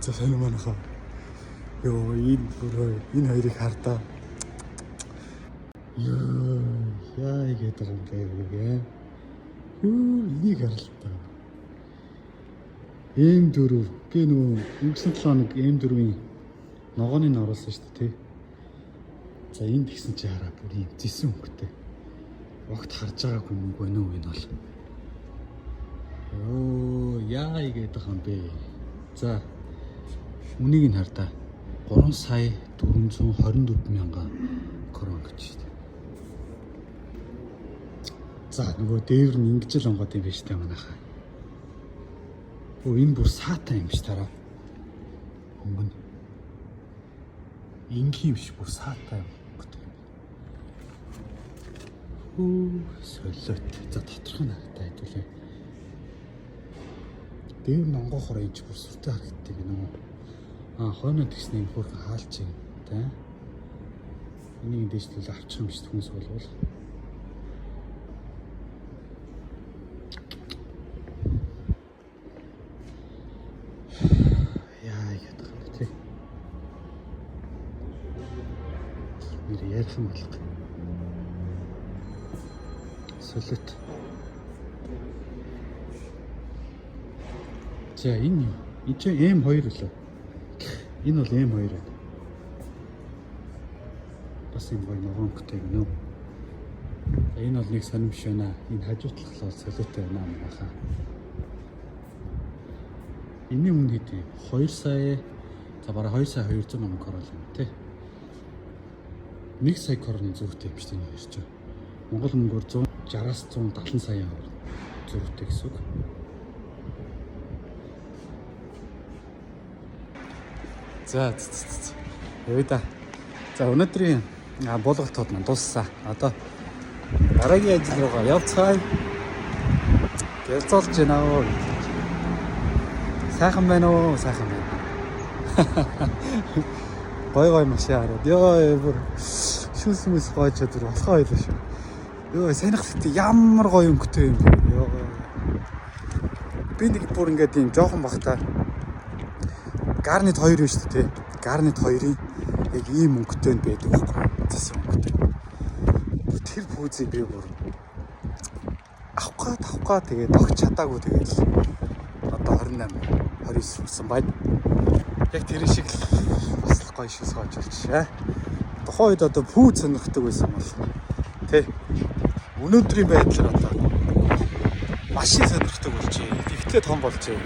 За сайн манайхаа. Йоо энэ хоёрыг хардаа. Яа игээд байгаа юм бэ? Энийг харалтаа. M4 гээ нөгөө өнгөрсөн 7 хоног M4-ийн ногооны нь оруулсан шүү дээ тий. За энд гисэн чи хараа бүр юм зисэн өнгөтэй. Огт харж байгаагүй мөнгө байна уу энэ бол. Оо яа игээд байгаа юм бэ? За үнийг нь хардаа 3 сая 424 мянган крон гэж шүү дээ. За нөгөө дээвэр нь ингэж л онгоод юм байна шүү дээ манайхаа. Энэ бүр саатай юм ш тараа. Өнгөн. Ингийн биш бүр саатай юм. Солиот. За доторх нь харагдаа хэдүүлээ. Дээвэр нь онгоохоор энэ ч бүр сүртэй харагддаг гэнэ үү. Хойноо тэгснэ юм хөрхөн хаалч юм тий. Энийг дэжлэл авчих юм шүү хүнс болвол. Ярих юм болго. Солиот. За энэ чи M2 лөө. Энэ бол M2 байна. Бас юм гоё ногоонхтой гэнэ үү. Энэ бол нэг сонирм биш байна. Энэ хажуутлахлаа солиотой байна манайхаа. Энийн өмнө хэд 2 сая за бараг 2 сая 200 мянган крон юм тий. 1 сая кроны зүйтэй юм шүү дээ нэрч. Монгол мөнгөөр 160-аас 170 сая зүйтэй гэсэн үг. За. Явъя. За өнөөдрийн буулгалтууд маань дууссан. Одоо дараагийн ажил руугаа явцгаая. Гэлзолж байна уу? Сайхан байна уу? Сайхан байна. Гой машин хараад. Йоо бүр шүүсмэс гойч өдөр болохоо байлаа шүү. Йоо санахлаа ямар гоё өнгөтэй юм бэ. Йоо. Би нэг бүр ингээд юм жоохон бахта. Гарнит 2 биш үү те. Гарнит 2-ын яг ийм өнгөтэй байдаг байхгүй. Зэс өнгөтэй. Тэр пүүзийг би бүр авах тэгээд огч чадаагүй тэгээд одоо 28 29 болсон байна. Яг тэр шиг бас гоё шиг сууж болчихшээ. Тухайн үед одоо пүү сонирхдаг байсан бол тий. Өнөөдрийн байдлаар одоо машин сонирхдаг болчихъя. Тэгтлээ том болчихъя.